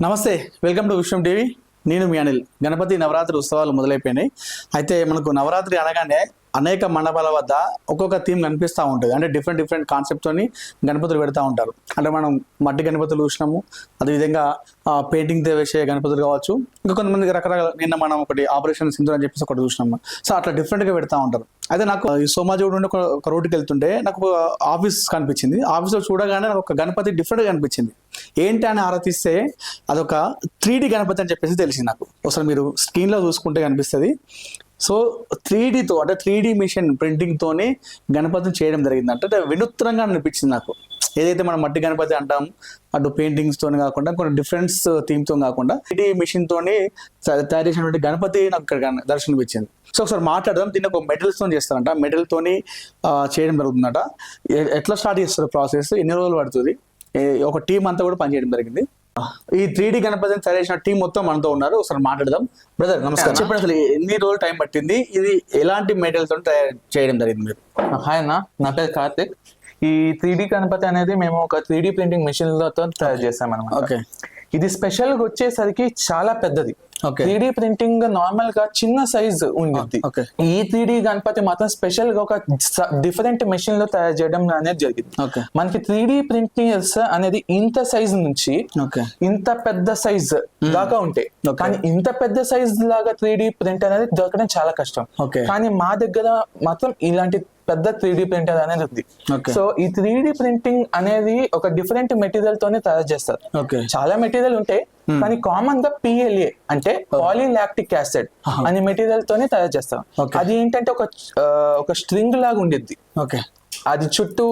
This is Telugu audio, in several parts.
నమస్తే, వెల్కమ్ టు విశ్వం టీవీ. నేను మీ అనిల్. గణపతి నవరాత్రి ఉత్సవాలు మొదలైపోయినాయి. అయితే మనకు నవరాత్రి అనగానే అనేక మండపాల వద్ద ఒక్కొక్క థీమ్ కనిపిస్తూ ఉంటుంది. అంటే డిఫరెంట్ కాన్సెప్ట్తోని గణపతులు పెడతా ఉంటారు. అంటే మనం మట్టి గణపతులు చూసినాము, అదేవిధంగా పెయింటింగ్తో వేసే గణపతులు కావచ్చు, ఇంకా కొంతమందికి రకరకాల, నిన్న మనం ఒకటి ఆపరేషన్ సింధూర్ అని చెప్పేసి ఒకటి చూసినాము. సో అట్లా డిఫరెంట్గా పెడతా ఉంటారు. అయితే నాకు ఈ సోమాజిగూడ నుండి ఒక రోడ్డుకి వెళ్తుంటే నాకు ఒక ఆఫీస్ కనిపించింది. ఆఫీస్లో చూడగానే నాకు ఒక గణపతి డిఫరెంట్గా కనిపించింది. ఏంటి అని ఆరాధిస్తే అదొక 3D గణపతి అని చెప్పేసి తెలిసింది నాకు. ఒకసారి మీరు స్క్రీన్లో చూసుకుంటే కనిపిస్తుంది. సో 3Dతో అంటే 3D మిషన్ ప్రింటింగ్తోనే గణపతిని చేయడం జరిగింది. అంటే వినూత్నంగా అనిపించింది నాకు. ఏదైతే మనం మట్టి గణపతి అంటాం, అటు పెయింటింగ్స్తో కాకుండా కొన్ని డిఫరెంట్ థీమ్తో కాకుండా 3D మిషన్తోని తయారు చేసినటువంటి గణపతి నాకు ఇక్కడ దర్శనమిచ్చింది. సో ఒకసారి మాట్లాడదాం. దీన్ని ఒక మెటల్స్తో చేస్తారంట, మెటల్తోని చేయడం జరుగుతుందట. ఎట్లా స్టార్ట్ చేస్తారు ప్రాసెస్, ఎన్ని రోజులు పడుతుంది, ఒక టీం అంతా కూడా పనిచేయడం జరిగింది. ఈ 3D గణపతిని తయారు చేసిన టీం మొత్తం మనతో ఉన్నారు. ఒకసారి మాట్లాడదాం. బ్రదర్ నమస్కారం. చెప్పండి, అసలు ఎన్ని రోజులు టైం పట్టింది, ఇది ఎలాంటి మెటీరియల్తో తయారు చేయడం జరిగింది మీరు? హాయ్ అన్న, నా పేరు కార్తిక్. ఈ 3D గణపతి అనేది మేము ఒక 3D ప్రింటింగ్ మెషిన్లతో తయారు చేసాం అనమాట. ఓకే. ఇది స్పెషల్ గా వచ్చేసరికి చాలా పెద్దది. 3D ప్రింటింగ్ నార్మల్ గా చిన్న సైజ్ ఉంది. ఈ 3D గణపతి మాత్రం స్పెషల్ గా ఒక డిఫరెంట్ మెషిన్ లో తయారు చేయడం అనేది జరిగింది. మనకి 3D ప్రింటింగ్స్ అనేది ఇంత సైజ్ నుంచి ఇంత పెద్ద సైజ్ లాగా ఉంటాయి. కానీ ఇంత పెద్ద సైజ్ లాగా 3D ప్రింట్ అనేది దొరకడం చాలా కష్టం. కానీ మా దగ్గర మాత్రం ఇలాంటి పెద్ద 3D ప్రింటర్ అనేది ఉంది. సో ఈ 3D ప్రింటింగ్ అనేది ఒక డిఫరెంట్ మెటీరియల్ తోనే తయారు చేస్తారు. చాలా మెటీరియల్ ఉంటాయి, కానీ కామన్ గా PLA అంటే పాలీలాక్టిక్ యాసిడ్ అనే మెటీరియల్ తోనే తయారు చేస్తారు. అది ఏంటంటే ఒక స్ట్రింగ్ లాగా ఉండిద్ది. అది చుట్టూ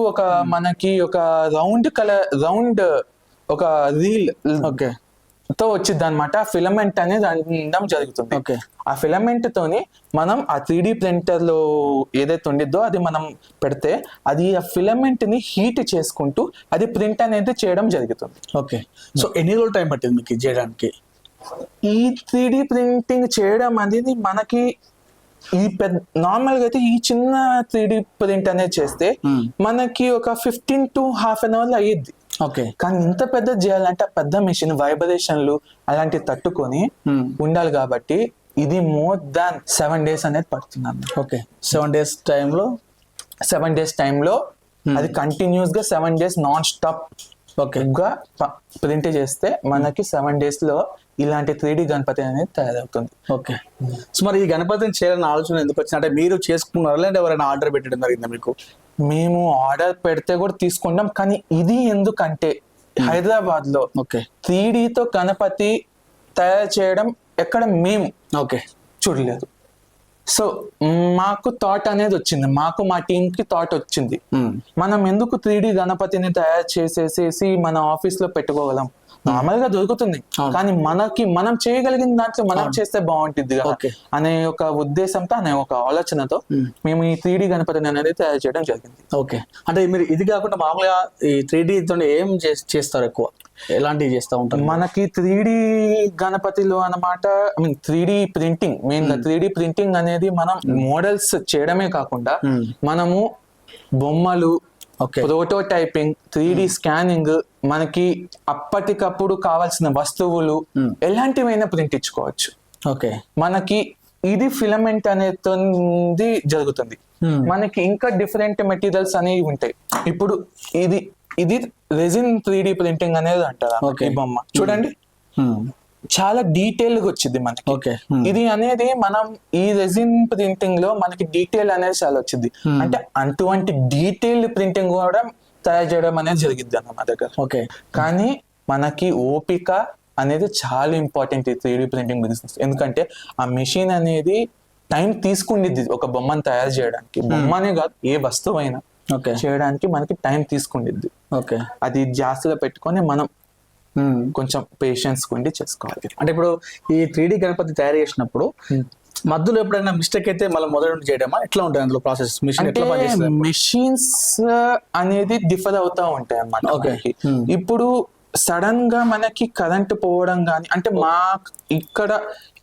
మనకి ఒక రౌండ్ ఒక రీల్ తో వచ్చింది అనమాట. ఫిలమెంట్ అనేది అనడం జరుగుతుంది. ఆ ఫిలమెంట్ తోని మనం ఆ 3D ప్రింటర్ లో ఏదైతే ఉండిద్దో అది మనం పెడితే అది ఆ ఫిలమెంట్ ని హీట్ చేసుకుంటూ అది ప్రింట్ అనేది చేయడం జరుగుతుంది. ఓకే. సో ఎన్ని రోజులు టైం పట్టింది మీకు చేయడానికి? ఈ 3D ప్రింటింగ్ చేయడం అనేది మనకి ఈ నార్మల్ గా అయితే ఈ చిన్న 3D ప్రింట్ అనేది చేస్తే మనకి ఒక 15 to half an hour అయ్యిద్ది. కానీ ఇంత పెద్ద చేయాలంటే పెద్ద మెషిన్ వైబ్రేషన్లు అలాంటివి తట్టుకొని ఉండాలి కాబట్టి ఇది మోర్ దాన్ 7 days అనేది పడుతుంది. 7 days టైంలో 7 days టైంలో అది కంటిన్యూస్ గా 7 days నాన్ స్టాప్ గా ప్రింట్ చేస్తే మనకి 7 days లో ఇలాంటి 3D గణపతి అనేది తయారవుతుంది. ఓకే. సో మరి ఈ గణపతిని చేయాలని ఆలోచన ఎందుకు వచ్చింది? అంటే మీరు చేసుకున్నారా లేదా ఎవరైనా ఆర్డర్ పెట్టడం జరిగిందా మీకు? మేము ఆర్డర్ పెడితే కూడా తీసుకుంటాం, కానీ ఇది ఎందుకంటే హైదరాబాద్ లో 3Dతో గణపతి తయారు చేయడం ఎక్కడ మేము చూడలేదు. సో మాకు థాట్ అనేది వచ్చింది, మా టీం కి థాట్ వచ్చింది, మనం ఎందుకు 3D గణపతిని తయారు చేసేసి మన ఆఫీస్ లో పెట్టుకోగలం. నార్మల్ గా దొరుకుతుంది, కానీ మనం చేయగలిగిన దాంట్లో మనం చేస్తే బాగుంటుంది అనే ఒక ఉద్దేశంతో, అనే ఒక ఆలోచనతో మేము ఈ 3D గణపతిని అనేది తయారు చేయడం జరిగింది. ఓకే. అంటే మీరు ఇది కాకుండా మామూలుగా ఈ 3D తోనే ఏం చేస్తారు? ఎక్కువ ఎలాంటివి చేస్తూ ఉంటారు? మనకి 3D గణపతిలో అన్నమాట, 3D ప్రింటింగ్ మెయిన్ గా 3D ప్రింటింగ్ అనేది మనం మోడల్స్ చేయడమే కాకుండా మనము బొమ్మలు, ప్రోటోటైపింగ్, 3D స్కానింగ్, మనకి అప్పటికప్పుడు కావాల్సిన వస్తువులు ఎలాంటివైనా ప్రింట్ ఇచ్చుకోవచ్చు. మనకి ఇది ఫిలమెంట్ అనేది జరుగుతుంది. మనకి ఇంకా డిఫరెంట్ మెటీరియల్స్ అనేవి ఉంటాయి. ఇప్పుడు ఇది రెజిన్ 3D ప్రింటింగ్ అనేది అంటారు. ఈ బొమ్మ చూడండి, చాలా డీటెయిల్ గా వచ్చింది మనకి. ఇది అనేది మనం ఈ రెజిన్ ప్రింటింగ్ లో మనకి డీటెయిల్ అనేది చాలా వచ్చింది. అంటే అటువంటి డీటెయిల్ ప్రింటింగ్ కూడా తయారు చేయడం అనేది జరిగింది అన్న మా దగ్గర. కానీ మనకి ఓపిక అనేది చాలా ఇంపార్టెంట్ ఈ 3D ప్రింటింగ్ బిజినెస్. ఎందుకంటే ఆ మెషిన్ అనేది టైం తీసుకుండిద్ది ఒక బొమ్మను తయారు చేయడానికి. బొమ్మనే కాదు, ఏ వస్తువు అయినా చేయడానికి మనకి టైం తీసుకుండిద్ది. అది జాస్తిగా పెట్టుకొని మనం కొంచెం పేషెన్స్ ఉండి చేసుకోవాలి. అంటే ఇప్పుడు ఈ 3D గణపతి తయారు చేసినప్పుడు మధ్యలో ఎప్పుడైనా మిస్టేక్ అయితే మళ్ళీ మొదటి చేయడమా? ఎట్లా ఉంటుంది అందులో ప్రాసెస్? మెషిన్స్ అనేది డిఫర్ అవుతా ఉంటాయి అన్నమాట. ఇప్పుడు సడన్ గా మనకి కరెంట్ పోవడం గానీ, అంటే మా ఇక్కడ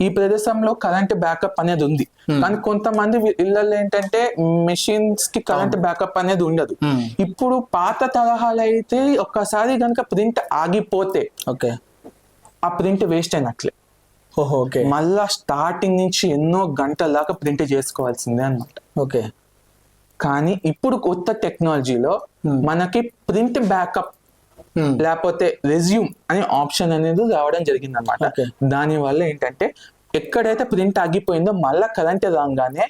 ఈ ప్రదేశంలో కరెంట్ బ్యాకప్ అనేది ఉంది, కానీ కొంతమంది ఇళ్ళల్లో ఏంటంటే మెషిన్స్ కి కరెంట్ బ్యాకప్ అనేది ఉండదు. ఇప్పుడు పాత తరహాలు అయితే ఒక్కసారి కనుక ప్రింట్ ఆగిపోతే ఆ ప్రింట్ వేస్ట్ అయినట్లే. ఓహో, ఓకే మళ్ళా స్టార్టింగ్ నుంచి ఎన్నో గంటల దాకా ప్రింట్ చేసుకోవాల్సిందే అన్నమాట. ఓకే. కానీ ఇప్పుడు కొత్త టెక్నాలజీలో మనకి ప్రింట్ బ్యాకప్ లేకపోతే రెజ్యూమ్ అనే ఆప్షన్ అనేది రావడం జరిగింది అనమాట. Okay. దాని వల్ల ఏంటంటే ఎక్కడైతే ప్రింట్ ఆగిపోయిందో మళ్ళా కరెంట్ రాగానే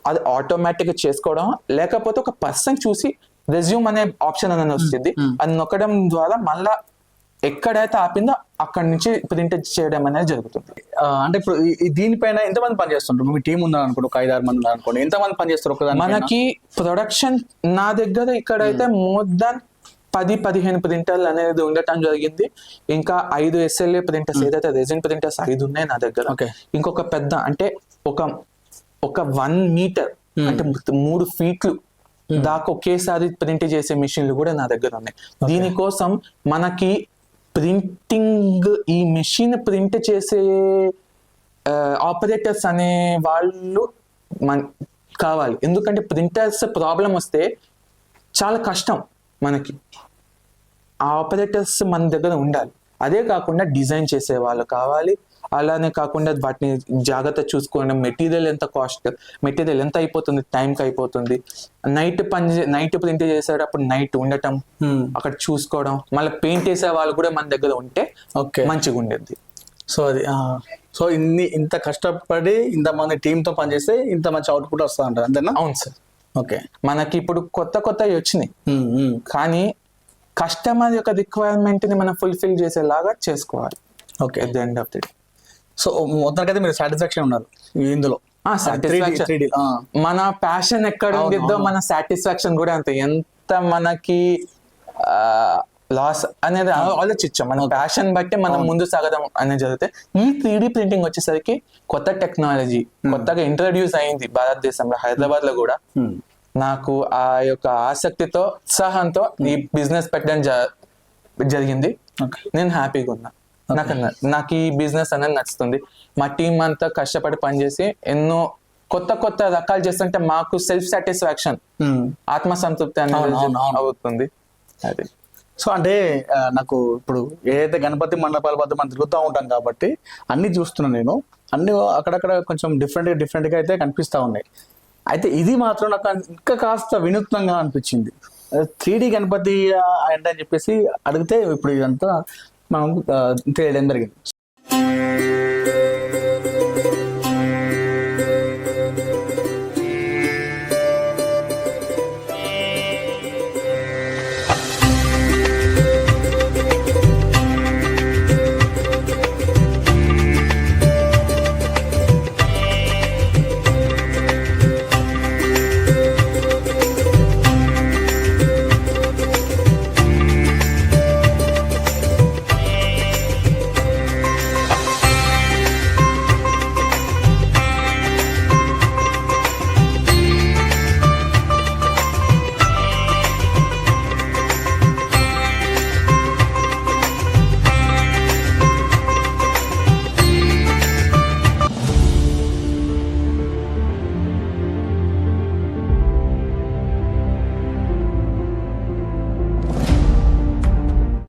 అది ఆటోమేటిక్ గా చేసుకోవడం, లేకపోతే ఒక పర్సన్ చూసి రెజ్యూమ్ అనే ఆప్షన్ అనేది వస్తుంది, అది నొక్కడం ద్వారా మళ్ళా ఎక్కడైతే ఆపిందో అక్కడి నుంచి ప్రింట్ చేయడం అనేది జరుగుతుంది. అంటే ఇప్పుడు దీనిపైన ఎంతమంది పని చేస్తుంటారు? మీ టీం ఉన్నారు అనుకోండి, ఒక 5-6 మంది ఉన్నారు అనుకోండి, ఎంతమంది పని చేస్తారు ఒకదాని? మనకి ప్రొడక్షన్ నా దగ్గర ఇక్కడైతే మోర్ దాన్ 10-15 ప్రింటర్లు అనేది ఉండటం జరిగింది. ఇంకా 5 SLA ప్రింటర్స్, ఏదైతే రెజిన్ ప్రింటర్స్ 5 ఉన్నాయి నా దగ్గర. Okay. ఇంకొక పెద్ద అంటే ఒక 1 మీటర్ అంటే 3 ఫీట్లు దాకా ఒకేసారి ప్రింట్ చేసే మిషన్లు కూడా నా దగ్గర ఉన్నాయి. దీనికోసం మనకి ప్రింటింగ్ ఈ మిషన్ ప్రింట్ చేసే ఆపరేటర్స్ అనే వాళ్ళు కావాలి. ఎందుకంటే ప్రింటర్స్ ప్రాబ్లం వస్తే చాలా కష్టం మనకి. ఆ ఆపరేటర్స్ మన దగ్గర ఉండాలి. అదే కాకుండా డిజైన్ చేసే వాళ్ళు కావాలి. అలానే కాకుండా వాటిని జాగ్రత్త చూసుకోవడం, మెటీరియల్ ఎంత కాస్ట్, మెటీరియల్ ఎంత అయిపోతుంది, టైంకి అయిపోతుంది. నైట్ ప్రింట్ చేసేటప్పుడు నైట్ ఉండటం, అక్కడ చూసుకోవడం, మళ్ళీ పెయింట్ వేసే వాళ్ళు కూడా మన దగ్గర ఉంటే మంచిగా ఉండేది. సో అది సో ఇంత కష్టపడి ఇంతమంది టీంతో పనిచేస్తే ఇంత మంచి అవుట్పుట్ వస్తా అంటారు, అంతేనా? అవును సార్. ఓకే. మనకి ఇప్పుడు కొత్తవి వచ్చినాయి, కానీ కస్టమర్ యొక్క రిక్వైర్మెంట్ ని మనం ఫుల్ఫిల్ చేసేలాగా చేసుకోవాలి. Okay. At the end of the day so మొత్తానికైతే మీరు సాటిస్ఫాక్షన్ ఉన్నారు ఇందులో? మన ప్యాషన్ ఎక్కడ ఉండిద్దో మన సాటిస్ఫాక్షన్ కూడా అంతే. ఎంత మనకి లాస్ అనేది ఆలోచించాం, మన ప్యాషన్ బట్టి మనం ముందు సాగడం అనేది జరిగితే. ఈ 3D ప్రింటింగ్ వచ్చేసరికి కొత్త టెక్నాలజీ కొత్తగా ఇంట్రడ్యూస్ అయింది భారతదేశంలో, హైదరాబాద్ లో కూడా. నాకు ఆ యొక్క ఆసక్తితో ఉత్సాహంతో ఈ బిజినెస్ పెట్టడం జరిగింది. నేను హ్యాపీగా ఉన్నా. నాకు ఈ బిజినెస్ అనేది నచ్చుతుంది. మా టీం అంతా కష్టపడి పనిచేసి ఎన్నో కొత్త రకాలు చేస్తుంటే మాకు సెల్ఫ్ సాటిస్ఫాక్షన్, ఆత్మసంతృప్తి అనేది అవుతుంది. అది. సో అంటే నాకు ఇప్పుడు ఏదైతే గణపతి మండపాల వద్ద మనం తిరుగుతూ ఉంటాం కాబట్టి అన్ని చూస్తున్నాను నేను. అన్ని అక్కడక్కడ కొంచెం డిఫరెంట్గా అయితే కనిపిస్తూ ఉన్నాయి. అయితే ఇది మాత్రం నాకు ఇంకా కాస్త వినూత్నంగా అనిపించింది. 3D గణపతి అంటే అని చెప్పేసి అడిగితే ఇప్పుడు ఇదంతా మనం తెలియడం జరిగింది.